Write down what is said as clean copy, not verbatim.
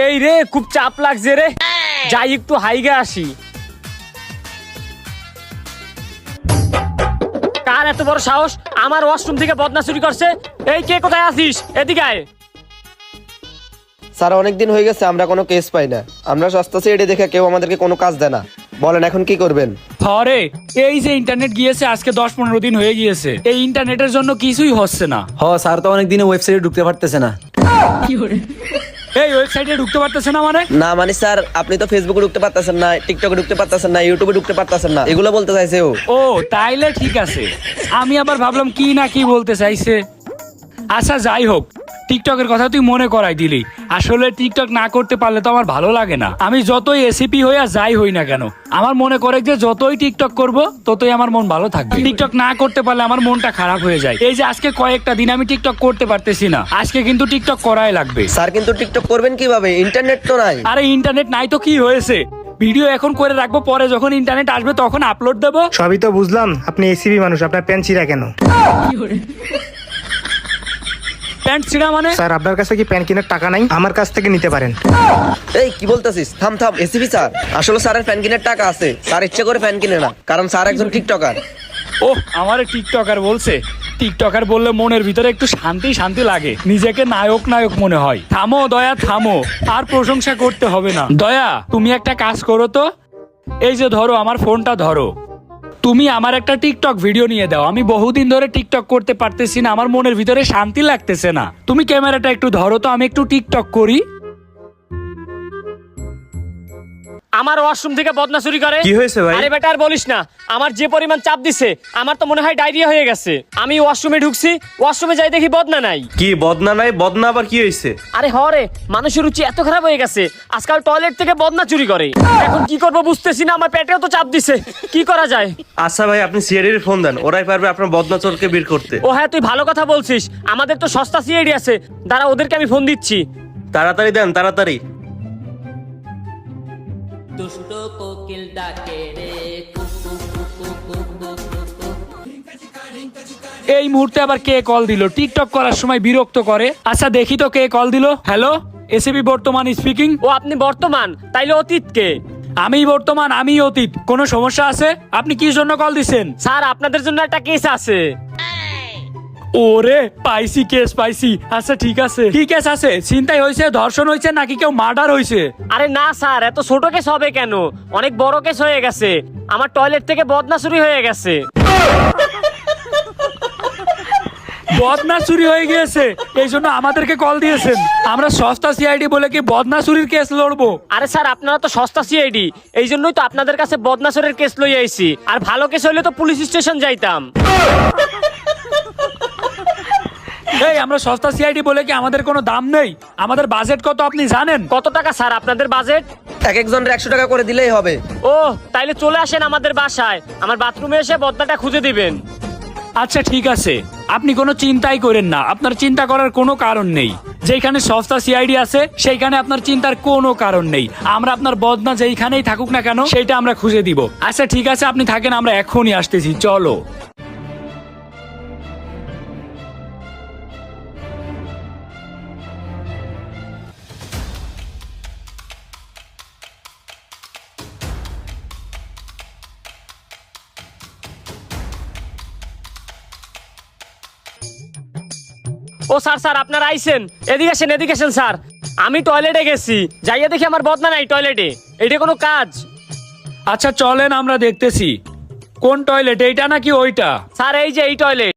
এই রে খুব চাপ লাগছে রে, যাই একটু হাইগে আসি। কার এত বড় সাহস আমার ওয়াশরুম থেকে বদনা চুরি করছে? এই কে কোথায় আছিস? এদিকে আয়। স্যার অনেকদিন হয়ে গেছে আমরা কোনো কেস পাই না। আমরা সস্তা সিআইডি দেখে কেউ আমাদেরকে কোনো কাজ দেয় না। বলেন এখন কি করবেন? হরে এই যে ইন্টারনেট গিয়েছে আজকে 10-15 দিন হয়ে গিয়েছে, এই ইন্টারনেটের জন্য কিছুই হচ্ছে না। স্যার তো অনেক দিনে ওয়েবসাইটে ঢুকতে পারতেছে না। এই ওয়েবসাইটে ঢুকতে পারতেছে না মানে? না মানে স্যার আপনি তো ফেসবুকে ঢুকতে পারতেছেন না, টিকটকে ঢুকতে পারতেছেন না, ইউটিউবে ঢুকতে পারতেছেন না, এগুলো বলতে চাইছে ও। ও তাইলে ঠিক আছে, আমি আবার ভাবলাম কি না কি বলতে চাইছে। আচ্ছা যাই হোক, টিকটকের কথা তুই মনে করাই দিলি। আসলে টিকটক না করতে পারলে তো আমার ভালো লাগে না। আমি যতই এসিপি হইয়া যাই হই না কেন, আমার মনে করে যে যতই টিকটক করব ততই আমার মন ভালো থাকবে। টিকটক না করতে পারলে আমার মনটা খারাপ হয়ে যায়। এই যে আজকে কয়েকটা দিন আমি টিকটক করতে পারতেছি না, আজকে কিন্তু টিকটক করাই লাগবে। স্যার কিন্তু টিকটক করবেন কিভাবে? ইন্টারনেট তো নাই। আরে ইন্টারনেট নাই তো কি হয়েছে, ভিডিও এখন করে রাখবো, পরে যখন ইন্টারনেট আসবে তখন আপলোড দেবো। সবই তো বুঝলাম, আপনি এসিবি মানুষ, আপনার প্যান্ট ছিঁড়া কেন? প্যান্ট ছিঁড়া মানে? স্যার আপনার কাছে কি প্যান্ট কেনার টাকা নাই? আমার কাছ থেকে নিতে পারেন। এই কি বলতেছিস? থাম থাম, এসিবি স্যার। আসলে স্যারের ফ্যান কিনার টাকা আছে, স্যার ইচ্ছে করে ফ্যান কিনে না, কারণ স্যার একজন টিকটকার। ও আমার টিকটকার বলছে? টিকটকার বললে মনের ভিতরে একটু শান্তি শান্তি লাগে, নিজেকে নায়ক নায়ক মনে হয়। থামো দয়া থামো, আর প্রশংসা করতে হবে না। দয়া তুমি একটা কাজ করো তো, এই যে ধরো আমার ফোনটা ধরো, তুমি আমার একটা টিকটক ভিডিও নিয়ে দাও। আমি বহুদিন ধরে টিকটক করতে পারতেছি না, আমার মনের ভিতরে শান্তি লাগতেছে না। তুমি ক্যামেরাটা একটু ধরো তো, আমি একটু টিকটক করি। আমার ওয়াশরুম থেকে বদনা চুরি করে। কি হয়েছে ভাই? আরে বেটা আর বলিস না, আমার যে পরিমাণ চাপ দিছে আমার তো মনে হয় ডায়রিয়া হয়ে গেছে। আমি ওয়াশরুমে ঢুকছি, ওয়াশরুমে যাই দেখি বদনা নাই। কি বদনা নাই? বদনা আবার কি হয়েছে? আরে হরে, মানুষের রুচি এত খারাপ হয়ে গেছে, আজকাল টয়লেট থেকে বদনা চুরি করে। এখন কি করব বুঝতেছি না, আমার পেটেও তো চাপ দিছে, কি করা যায়? আচ্ছা ভাই আপনি সিআইডির ফোন দেন, ওরাই পারবে আপনার বদনা চোরকে বের করতে। ও হ্যাঁ তুই ভালো কথা বলছিস, আমাদের তো সস্তা সিআইডি আছে, দাঁড়া ওদেরকে আমি ফোন দিচ্ছি। তাড়াতাড়ি দেন তাড়াতাড়ি। দুষ্ট কোকিল ডাকে রে কুকু কুকু কুকু কুকু। এই মুহূর্তে আবার কে কল দিল? টিকটক করার সময় বিরক্ত করে। আচ্ছা দেখি তো কে কল দিল। হ্যালো, এসিবি বর্তমান স্পিকিং। ও আপনি বর্তমান, তাইলে অতীত কে? আমি বর্তমান, আমি অতীত। কোনো সমস্যা আছে? আপনি কি জন্য কল দিছেন? স্যার আপনাদের জন্য একটা কেস আছে। ওরে পাইছি, কেস পাইছি। আচ্ছা ঠিক আছে, কি কেস আছে? ছিনতাই হয়েছে, ধর্ষণ হয়েছে, নাকি কেউ মার্ডার হয়েছে? আরে না স্যার, এত ছোট কেস হবে কেন, অনেক বড় কেস হয়ে গেছে। আমার টয়লেট থেকে বদনা চুরি হয়ে গেছে। বদনা চুরি হয়ে গিয়েছে, এই জন্য আমাদেরকে কল দিয়েছেন? আমরা সস্তা সিআইডি বলে কি বদনা চুরির কেস লড়বো? আরে স্যার আপনারা তো সস্তা সিআইডি, এই জন্যই তো আপনাদের কাছে বদনা চোরের কেস লই আইছি। আর ভালো কেস হইলে তো পুলিশ স্টেশন যাইতাম। এই আমরা সস্তা সিআইডি বলে কি আমাদের কোনো দাম নেই? আমাদের বাজেট কত আপনি জানেন? কত টাকা স্যার আপনাদের বাজেট? এক একজনের 100 টাকা করে দিলেই হবে। ও তাইলে চলে আসেন আমাদের বাসায়, আমার বাথরুমে এসে বদনাটা খুঁজে দিবেন। আচ্ছা ঠিক আছে, আপনি কোনো চিন্তাই করেন না, আপনার চিন্তা করার কোনো কারণ নেই। যেখানে সস্তা সিআইডি আছে সেইখানে আপনার চিন্তার কোনো কারণ নেই। আমরা আপনার বদনা যেইখানেই থাকুক না কেন সেইটা আমরা খুঁজে দিব। আচ্ছা ঠিক আছে, আপনি থাকেন, আমরা এখনই আসতেছি, চলো। ও স্যার স্যার আপনারা আইছেন, এদিকে আসেন এদিকে আসেন স্যার। আমি টয়লেটে গেছি, যাইয়া দেখি আমার বদনা নাই টয়লেটে। এটা কোনো কাজ? আচ্ছা চলেন আমরা দেখতেছি। কোন টয়লেট, এইটা নাকি ওইটা? স্যার এই যে এই টয়লেট।